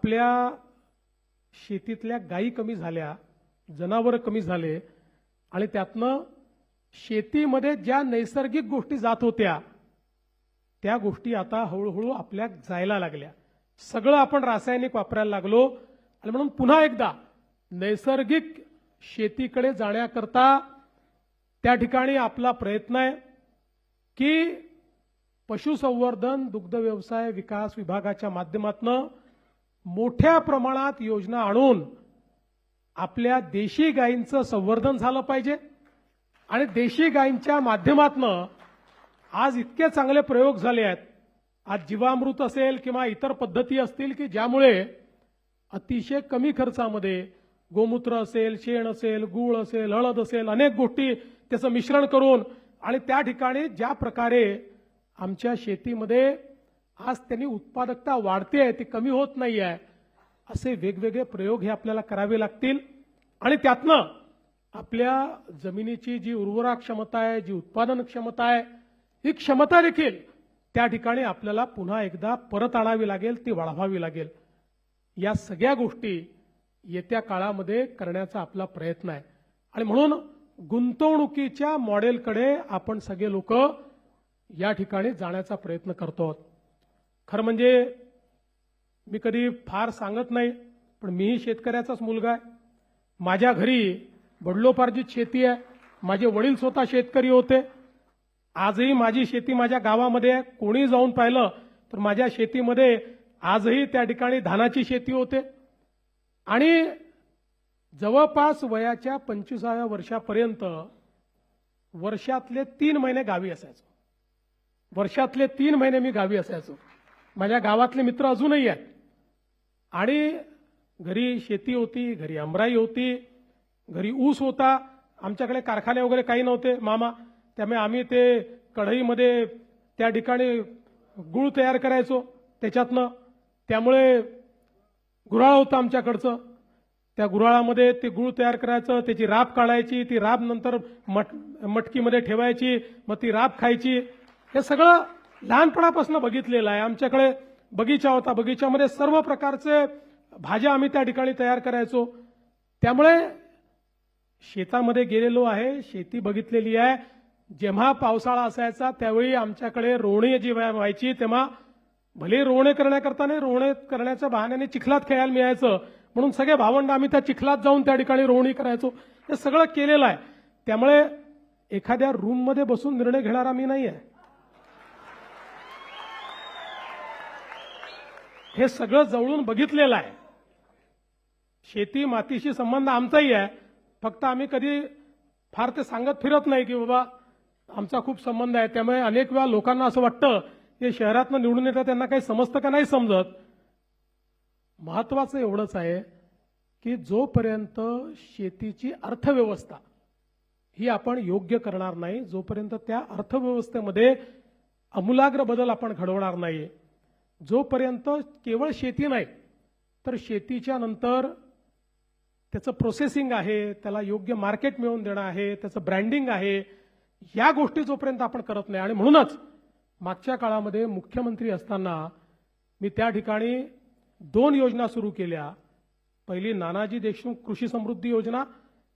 आपल्या शेतीतल्या गायी कमी झाल्या, जनावरं कमी झाले आणि त्यातनं शेतीमध्ये ज्या नैसर्गिक गोष्टी जात होत्या त्या गोष्टी आता हळूहळू आपल्या जायला लागल्या. सगळं आपण रासायनिक वापरायला लागलो आणि म्हणून पुन्हा एकदा नैसर्गिक शेतीकडे जाण्याकरता त्या ठिकाणी आपला प्रयत्न आहे की पशुसंवर्धन दुग्ध व्यवसाय विकास विभागाच्या माध्यमातून मोठ्या प्रमाणात योजना आणून आपल्या देशी गायींचं संवर्धन झालं पाहिजे. आणि देशी गायींच्या माध्यमातून आज इतके चांगले प्रयोग झाले आहेत. आज जीवामृत असेल किंवा इतर पद्धती असतील की ज्यामुळे अतिशय कमी खर्चामध्ये गोमूत्र असेल, शेण असेल, गूळ असेल, हळद असेल, अनेक गोष्टी त्याचं मिश्रण करून आणि त्या ठिकाणी ज्या प्रकारे आमच्या शेतीमध्ये आज त्यांनी उत्पादकता वाढते, ती कमी होत नाही आहे, असे वेगवेगळे प्रयोग हे आपल्याला करावे लागतील. आणि त्यातनं आपल्या जमिनीची जी उर्वरा क्षमता आहे, जी उत्पादन क्षमता आहे, ही क्षमता देखील त्या ठिकाणी आपल्याला पुन्हा एकदा परत आणावी लागेल, ती वाढवावी लागेल. या सगळ्या गोष्टी येत्या काळामध्ये करण्याचा आपला प्रयत्न आहे. आणि म्हणून गुंतवणुकीच्या मॉडेलकडे आपण सगळे लोक या ठिकाणी जाण्याचा प्रयत्न करतो. खरं म्हणजे मी कधी फार सांगत नाही, पण मीही शेतकऱ्याचाच मुलगा आहे. माझ्या घरी वडिलोपार्जित शेती आहे. माझे वडील स्वतः शेतकरी होते. आजही माझी शेती माझ्या गावामध्ये आहे. कोणी जाऊन पाहिलं तर माझ्या शेतीमध्ये आजही त्या ठिकाणी धानाची शेती होते. आणि जवळपास वयाच्या 25व्या वर्षापर्यंत वर्षातले 3 महिने गावी असायचो. वर्षातले 3 महिने मी गावी असायचो. माझ्या गावातले मित्र अजूनही आहेत. आणि घरी शेती होती, घरी आमराई होती, घरी ऊस होता. आमच्याकडे कारखाने वगैरे काही नव्हते मामा, त्यामुळे आम्ही ते कढईमध्ये त्या ठिकाणी गुळ तयार करायचो त्याच्यातनं. त्यामुळे गुऱ्हाळ होतं आमच्याकडचं. त्या गुऱ्हाळामध्ये ते गुळ तयार करायचं, त्याची राब काढायची, ती राब नंतर मटकीमध्ये ठेवायची, मग ती राब खायची. हे सगळं लहानपणापासून बघितलेलं आहे. आमच्याकडे बगीचा होता, बगीच्यामध्ये सर्व प्रकारचे भाज्या आम्ही त्या ठिकाणी तयार करायचो. त्यामुळे शेतामध्ये गेलेलो आहे, शेती बघितलेली आहे. जेव्हा पावसाळा असायचा त्यावेळी आमच्याकडे रोवणी जी व्हायची, तेव्हा भले रोवणे करण्याकरता नाही, रोवणे करण्याच्या बहाण्याने चिखलात खेळायला मिळायचं, म्हणून सगळे भावंड आम्ही त्या चिखलात जाऊन त्या ठिकाणी रोवणी करायचो. हे सगळं केलेलं आहे. त्यामुळे एखाद्या रूममध्ये बसून निर्णय घेणारा मी नाही आहे. हे सगळं जवळून बघितलेलं आहे. शेती मातीशी संबंध आमचाही आहे. फक्त आम्ही कधी फार ते सांगत फिरत नाही की बाबा आमचा खूप संबंध आहे. त्यामुळे अनेक वेळा लोकांना असं वाटतं की शहरातनं निवडून येतं त्यांना काही समजतं का नाही समजत. महत्वाचं एवढंच आहे की जोपर्यंत शेतीची अर्थव्यवस्था ही आपण योग्य करणार नाही, जोपर्यंत त्या अर्थव्यवस्थेमध्ये आमूलाग्र बदल आपण घडवणार नाही, जोपर्यंत केवळ शेती नाही तर शेतीच्या नंतर त्याचं प्रोसेसिंग आहे, त्याला योग्य मार्केट मिळवून देणं आहे, त्याचं ब्रँडिंग आहे, या गोष्टी जोपर्यंत आपण करत नाही. आणि म्हणूनच मागच्या काळामध्ये मुख्यमंत्री असताना मी त्या ठिकाणी 2 योजना सुरू केल्या. पहिली नानाजी देशमुख कृषी समृद्धी योजना,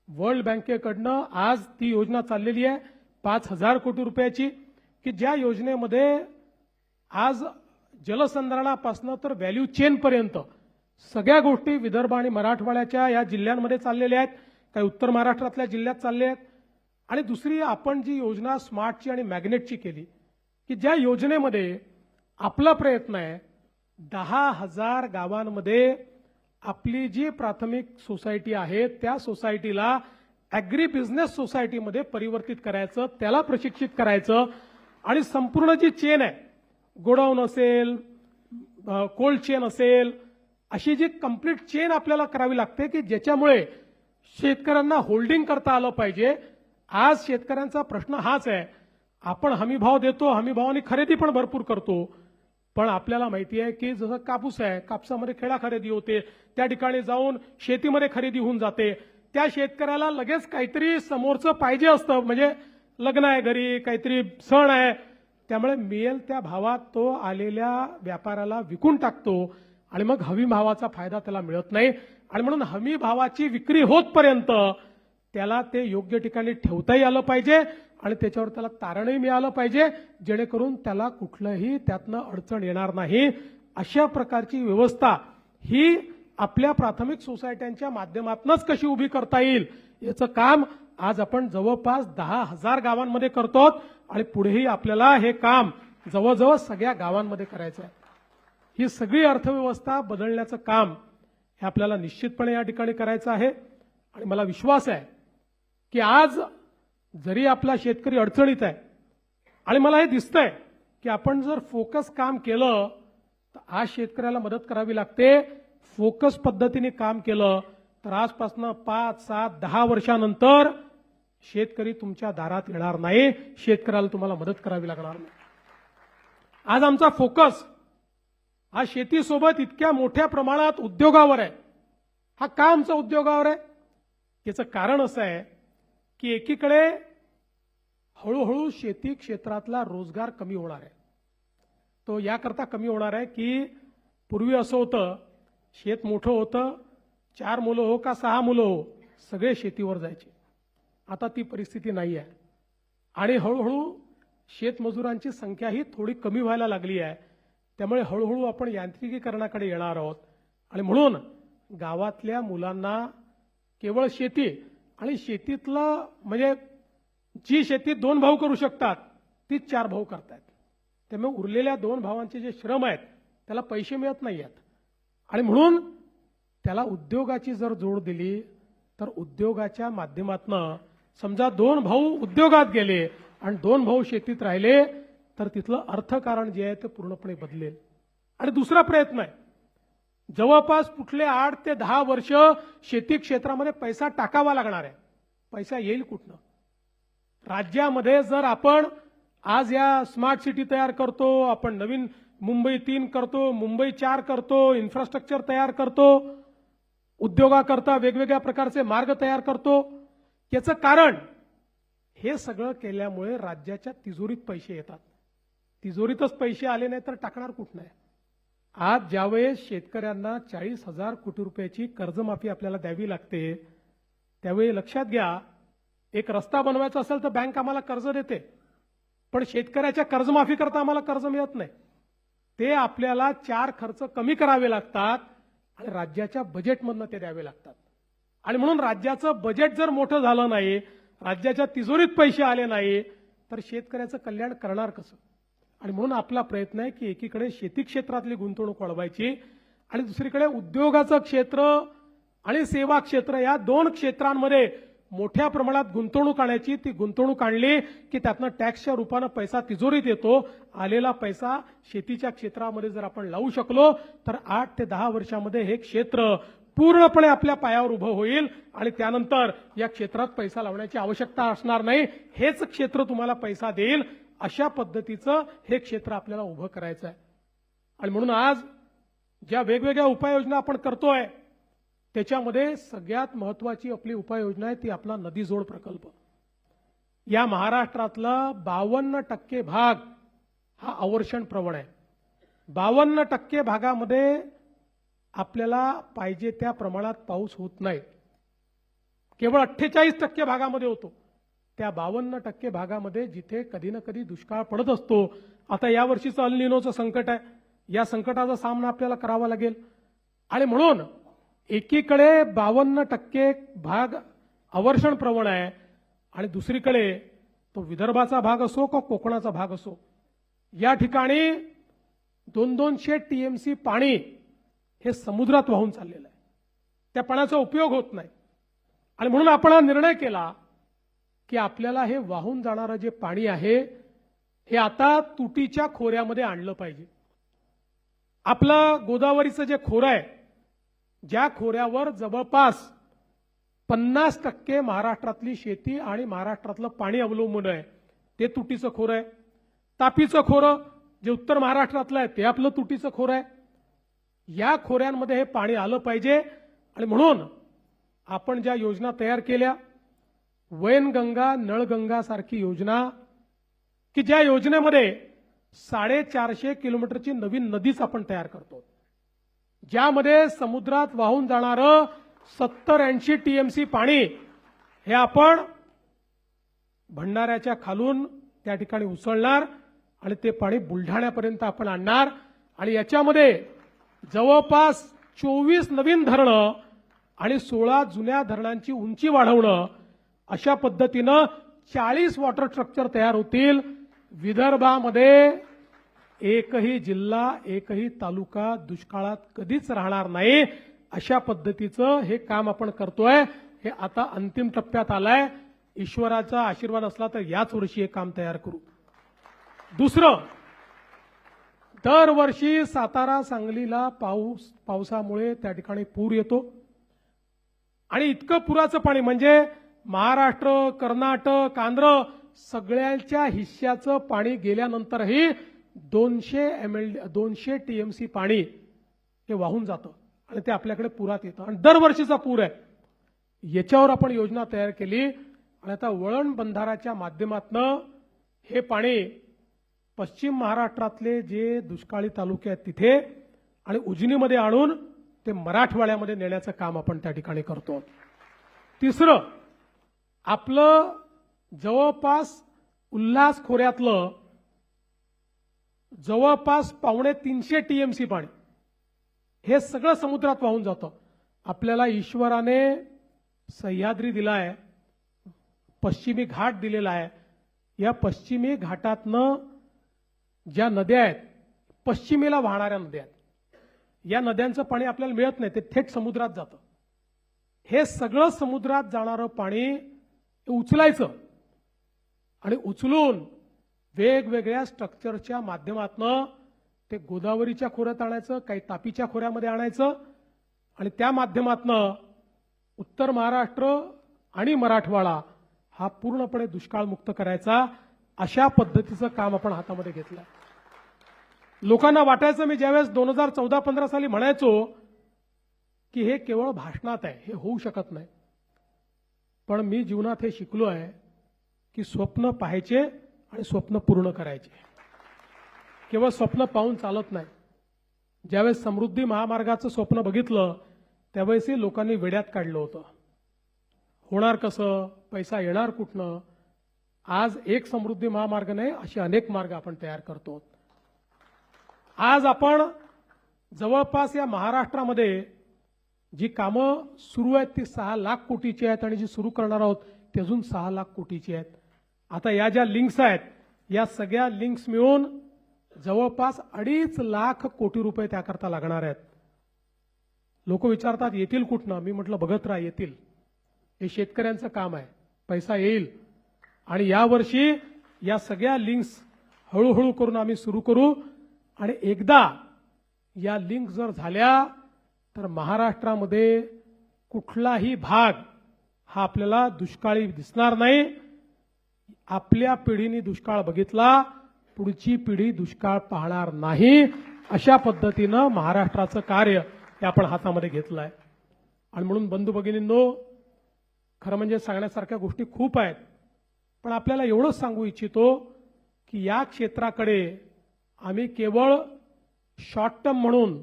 वर्ल्ड बँकेकडनं आज ती योजना चाललेली आहे 5,000 कोटी रुपयाची, की ज्या योजनेमध्ये आज जलसंधारणापासून तर व्हॅल्यू चेनपर्यंत सगळ्या गोष्टी विदर्भ आणि मराठवाड्याच्या या जिल्ह्यांमध्ये चाललेल्या आहेत, काही उत्तर महाराष्ट्रातल्या जिल्ह्यात चालले आहेत. आणि दुसरी आपण जी योजना स्मार्टची आणि मॅग्नेटची केली, की ज्या योजनेमध्ये आपला प्रयत्न आहे 10,000 गावांमध्ये आपली जी प्राथमिक सोसायटी आहे त्या सोसायटीला ॲग्री बिझनेस सोसायटीमध्ये परिवर्तित करायचं, त्याला प्रशिक्षित करायचं. आणि संपूर्ण जी चेन आहे, गोडाऊन असेल, कोल्ड चेन असेल, अशी जी कंप्लीट चेन आपल्याला करावी लागते की ज्याच्यामुळे शेतकऱ्यांना होल्डिंग करता आलं पाहिजे. आज शेतकऱ्यांचा प्रश्न हाच आहे, आपण हमीभाव देतो, हमीभावाने खरेदी पण भरपूर करतो, पण आपल्याला माहिती आहे की जसं कापूस आहे, कापसामध्ये खेळा खरेदी होते, त्या ठिकाणी जाऊन शेतीमध्ये खरेदी होऊन जाते. त्या शेतकऱ्याला लगेच काहीतरी समोरचं पाहिजे असतं, म्हणजे लग्न आहे घरी, काहीतरी सण आहे, त्यामुळे मिळेल त्या भावात तो आलेल्या व्यापाऱ्याला विकून टाकतो आणि मग हमी भावाचा फायदा त्याला मिळत नाही. आणि म्हणून हमी भावाची विक्री होतपर्यंत त्याला ते योग्य ठिकाणी ठेवताही आलं पाहिजे आणि त्याच्यावर त्याला तारणही मिळालं पाहिजे, जेणेकरून त्याला कुठलंही त्यातनं अडचण येणार नाही. अशा प्रकारची व्यवस्था ही आपल्या प्राथमिक सोसायट्यांच्या माध्यमातूनच कशी उभी करता येईल याचं काम आज आपण जवळपास 10,000 गावांमध्ये करतो आणि पुढेही आपल्याला हे काम जवळजवळ सगळ्या गावांमध्ये करायचं आहे. ही सगळी अर्थव्यवस्था बदलण्याचं काम हे आपल्याला निश्चितपणे या ठिकाणी करायचं आहे. आणि मला विश्वास आहे की आज जरी आपला शेतकरी अडचणीत आहे आणि मला हे दिसतंय की आपण जर फोकस काम केलं तर आज शेतकऱ्याला मदत करावी लागते. फोकस पद्धतीने काम केलं तर आजपासून 5, 7, 10 वर्षानंतर शेतकरी तुमच्या दारात येणार नाही, शेतकऱ्याला तुम्हाला मदत करावी लागणार नाही. आज आमचा फोकस हा शेतीसोबत इतक्या मोठ्या प्रमाणात उद्योगावर आहे. हा का आमचा उद्योगावर आहे? याचं कारण असं आहे की एकीकडे हळूहळू शेती क्षेत्रातला रोजगार कमी होणार आहे. तो याकरता कमी होणार आहे की पूर्वी असं होतं, शेत मोठं होतं, 4 मुलं हो का 6 मुलं हो सगळे शेतीवर जायचे. आता ती परिस्थिती नाही आहे आणि हळूहळू शेतमजुरांची संख्याही थोडी कमी व्हायला लागली आहे. त्यामुळे हळूहळू आपण यांत्रिकीकरणाकडे येणार आहोत आणि म्हणून गावातल्या मुलांना केवळ शेती आणि शेतीतलं म्हणजे जी शेती 2 भाऊ करू शकतात ती 4 भाऊ करतायत. त्यामुळे उरलेल्या 2 भावांचे जे श्रम आहेत त्याला पैसे मिळत नाही आहेत आणि म्हणून त्याला उद्योगाची जर जोड दिली तर उद्योगाच्या माध्यमातून समजा 2 भाऊ उद्योगात गेले आणि 2 भाऊ शेतीत राहिले तर तिथलं अर्थकारण जे आहे ते पूर्णपणे बदलेल. आणि दुसरा प्रयत्न आहे, जवळपास कुठले 8 ते 10 वर्ष शेती क्षेत्रामध्ये पैसा टाकावा लागणार आहे. पैसा येईल कुठनं? राज्यामध्ये जर आपण आज या स्मार्ट सिटी तयार करतो, आपण नवीन मुंबई 3 करतो, मुंबई 4 करतो, इन्फ्रास्ट्रक्चर तयार करतो, उद्योगाकरता वेगवेगळ्या प्रकारचे मार्ग तयार करतो, याचं कारण हे सगळं केल्यामुळे राज्याच्या तिजोरीत पैसे येतात. तिजोरीतच पैसे आले नाही तर टाकणार कुठं नाही. आज ज्यावेळेस शेतकऱ्यांना 40,000 कोटी रुपयाची कर्जमाफी आपल्याला द्यावी लागते, त्यावेळी लक्षात घ्या, एक रस्ता बनवायचा असेल तर बँक आम्हाला कर्ज देते, पण शेतकऱ्याच्या कर्जमाफी करता आम्हाला कर्ज मिळत नाही. ते आपल्याला 4 खर्च कमी करावे लागतात आणि राज्याच्या बजेटमधनं ते द्यावे लागतात. आणि म्हणून राज्याचं बजेट जर मोठं झालं नाही, राज्याच्या तिजोरीत पैसे आले नाही तर शेतकऱ्याचं कल्याण करणार कसं? आणि म्हणून आपला प्रयत्न आहे की एकीकडे शेती क्षेत्रातली गुंतवणूक वाढवायची आणि दुसरीकडे उद्योगाचं क्षेत्र आणि सेवा क्षेत्र या 2 क्षेत्रांमध्ये मोठ्या प्रमाणात गुंतवणूक आणायची. ती गुंतवणूक आणली की त्यातनं टॅक्सच्या रूपानं पैसा तिजोरीत येतो. आलेला पैसा शेतीच्या क्षेत्रामध्ये जर आपण लावू शकलो तर 8 ते 10 वर्षामध्ये हे क्षेत्र पूर्णपणे आपल्या पायावर उभं होईल आणि त्यानंतर या क्षेत्रात पैसा लावण्याची आवश्यकता असणार नाही. हेच क्षेत्र तुम्हाला पैसा देईल. अशा पद्धतीचं हे क्षेत्र आपल्याला उभं करायचं आहे. आणि म्हणून आज ज्या वेगवेगळ्या उपाययोजना आपण करतोय त्याच्यामध्ये सगळ्यात महत्वाची आपली उपाययोजना आहे ती आपला नदी जोड प्रकल्प. या महाराष्ट्रातला 52% भाग हा अवर्षण प्रवण आहे. 52% भागामध्ये आपल्याला पाहिजे त्या प्रमाणात पाऊस होत नाही. केवळ 48% भागामध्ये होतो. त्या 52% भागामध्ये जिथे कधी ना कधी दुष्काळ पडत असतो. आता या वर्षीचं अल निनोचं संकट आहे, या संकटाचा सामना आपल्याला करावा लागेल. आणि म्हणून एकीकडे 52% भाग अवर्षण प्रवण आहे आणि दुसरीकडे तो विदर्भाचा भाग असो का कोकणाचा भाग असो, या ठिकाणी 200 TMC पाणी हे समुद्रात वाहून चाललेलं आहे. त्या पाण्याचा उपयोग होत नाही. आणि म्हणून आपण हा निर्णय केला की आपल्याला हे वाहून जाणारं जे पाणी आहे हे आता तुटीच्या खोऱ्यामध्ये आणलं पाहिजे. आपलं गोदावरीचं जे खोरं आहे, ज्या खोऱ्यावर जवळपास 50% महाराष्ट्रातली शेती आणि महाराष्ट्रातलं पाणी अवलंबून आहे, ते तुटीचं खोरं आहे. तापीचं खोरं जे उत्तर महाराष्ट्रातलं आहे ते आपलं तुटीचं खोरं आहे. या खोऱ्यांमध्ये हे पाणी आलं पाहिजे. आणि म्हणून आपण ज्या योजना तयार केल्या, वैनगंगा नळगंगा सारखी योजना, की ज्या योजनेमध्ये 450 किलोमीटरची नवीन नदीच आपण तयार करतो. ज्यामध्ये समुद्रात वाहून जाणारं 70-80 टीएमसी पाणी हे आपण भंडाऱ्याच्या खालून त्या ठिकाणी उसळणार आणि ते पाणी बुलढाण्यापर्यंत आपण आणणार आणि याच्यामध्ये जवळपास 24 नवीन धरणं आणि 16 जुन्या धरणांची उंची वाढवणं अशा पद्धतीनं 40 वॉटर स्ट्रक्चर तयार होतील. विदर्भामध्ये एकही जिल्हा एकही तालुका दुष्काळात कधीच राहणार नाही अशा पद्धतीचं हे काम आपण करतोय. हे आता अंतिम टप्प्यात आलंय. ईश्वराचा आशीर्वाद असला तर याच वर्षी हे काम तयार करू. दुसरं, दरवर्षी सातारा सांगलीला पावसामुळे त्या ठिकाणी पूर येतो आणि इतकं पुराचं पाणी म्हणजे महाराष्ट्र, कर्नाटक, आंध्र सगळ्यांच्या हिश्श्याचं पाणी गेल्यानंतरही 200 टीएमसी पाणी हे वाहून जातं आणि ते आपल्याकडे पुरात येतं आणि दरवर्षीचा पूर आहे. याच्यावर आपण योजना तयार केली आणि आता वळण बंधाराच्या माध्यमातून हे पाणी पश्चिम महाराष्ट्रातले जे दुष्काळी तालुके आहेत तिथे आणि उजनीमध्ये आणून ते मराठवाड्यामध्ये नेण्याचं काम आपण त्या ठिकाणी करतो. तिसरं, आपलं जवळपास उल्हास खोऱ्यातलं जवळपास 250 टीएमसी पाणी हे सगळं समुद्रात वाहून जातं. आपल्याला ईश्वराने सह्याद्री दिलाय, पश्चिमी घाट दिलेला आहे. या पश्चिमी घाटातनं ज्या नद्या आहेत, पश्चिमेला वाहणाऱ्या नद्या आहेत, या नद्यांचं पाणी आपल्याला मिळत नाही, ते थेट समुद्रात जातं. हे सगळं समुद्रात जाणारं पाणी उचलायचं आणि उचलून वेगवेगळ्या स्ट्रक्चरच्या माध्यमातून ते गोदावरीच्या खोऱ्यात आणायचं, काही तापीच्या खोऱ्यामध्ये आणायचं आणि त्या माध्यमातून उत्तर महाराष्ट्र आणि मराठवाडा हा पूर्णपणे दुष्काळमुक्त करायचा. अशा पद्धतीचं काम आपण हातामध्ये घेतलं. लोकांना वाटायचं, मी ज्यावेळेस 2014-15 साली म्हणायचो की हे केवळ भाषणात आहे, हे होऊ शकत नाही, पण मी जीवनात हे शिकलो आहे की स्वप्न पाहायचे आणि स्वप्न पूर्ण करायचे. केवळ स्वप्न पाहून चालत नाही. ज्यावेळेस समृद्धी महामार्गाचं स्वप्न बघितलं त्यावेळेसही लोकांनी वेड्यात काढलं होतं. होणार कसं, पैसा येणार कुठनं. आज एक समृद्धी महामार्ग नाही, असे अनेक मार्ग आपण तयार करतो. आज आपण जवळपास या महाराष्ट्रामध्ये जी कामं सुरू आहेत ती 6 लाख कोटीची आहेत आणि जी सुरू करणार आहोत ती अजून 6 लाख कोटीची आहेत. आता या ज्या लिंक्स आहेत या सगळ्या लिंक्स मिळून जवळपास 2.5 लाख कोटी रुपये त्याकरता लागणार आहेत. लोक विचारतात येतील कुठनं, मी म्हटलं बघत राहा, येतील. हे शेतकऱ्यांचं काम आहे, पैसा येईल आणि यावर्षी या सगळ्या लिंक्स हळूहळू करून आम्ही सुरू करू आणि एकदा या लिंक जर झाल्या तर महाराष्ट्रामध्ये कुठलाही भाग हा आपल्याला दुष्काळी दिसणार नाही. आपल्या पिढीने दुष्काळ बघितला, पुढची पिढी दुष्काळ पाहणार नाही. अशा पद्धतीनं महाराष्ट्राचं कार्य हे आपण हातामध्ये घेतलं आहे. आणि म्हणून बंधू भगिनींनो, खरं म्हणजे सांगण्यासारख्या गोष्टी खूप आहेत, पण आपल्याला एवढंच सांगू इच्छितो की या क्षेत्राकडे आम्ही केवळ शॉर्ट टर्म म्हणून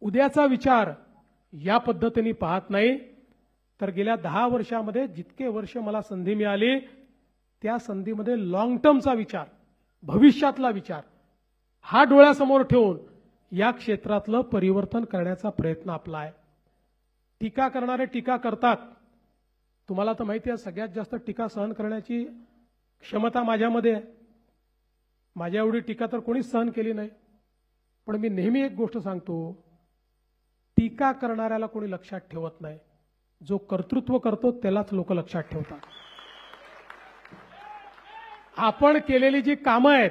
उद्याचा विचार या पद्धतीने पाहत नाही, तर गेल्या 10 वर्षामध्ये जितके वर्ष मला संधी मिळाली त्या संधीमध्ये लॉंग टर्मचा विचार, भविष्यातला विचार हा डोळ्यासमोर ठेवून या क्षेत्रातलं परिवर्तन करण्याचा प्रयत्न आपला आहे. टीका करणारे टीका करतात. तुम्हाला तर माहिती आहे सगळ्यात जास्त टीका सहन करण्याची क्षमता माझ्यामध्ये आहे. माझ्या एवढी टीका तर कोणीच सहन केली नाही. पण मी नेहमी एक गोष्ट सांगतो, टीका करणाऱ्याला कोणी लक्षात ठेवत नाही, जो कर्तृत्व करतो त्यालाच लोक लक्षात ठेवतात. आपण केलेली जी कामं आहेत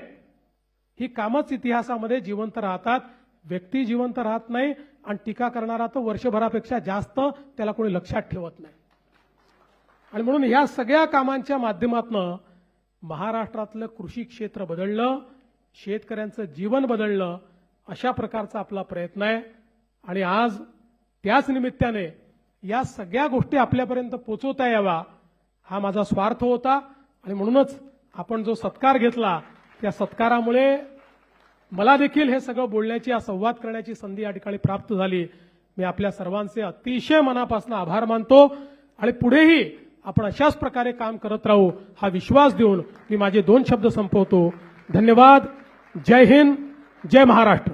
ही कामच इतिहासामध्ये जिवंत राहतात. व्यक्ती जिवंत राहत नाही आणि टीका करणारा तो वर्षभरापेक्षा जास्त त्याला कोणी लक्षात ठेवत नाही. आणि म्हणून या सगळ्या कामांच्या माध्यमातून महाराष्ट्रातलं कृषी क्षेत्र बदललं, शेतकऱ्यांचं जीवन बदललं, अशा प्रकारचा आपला प्रयत्न आहे. आणि आज त्याच निमित्ताने या सगळ्या गोष्टी आपल्यापर्यंत पोहोचवता यावा हा माझा स्वार्थ होता. आणि म्हणूनच आपण जो सत्कार घेतला त्या सत्कारामुळे मला देखील हे सगळं बोलण्याची, हा संवाद करण्याची संधी या ठिकाणी प्राप्त झाली. मी आपल्या सर्वांचे अतिशय मनापासून आभार मानतो आणि पुढेही आपण अशाच प्रकारे काम करत राहू हा विश्वास देऊन मी माझे 2 शब्द संपवतो. धन्यवाद. जय हिंद, जय महाराष्ट्र.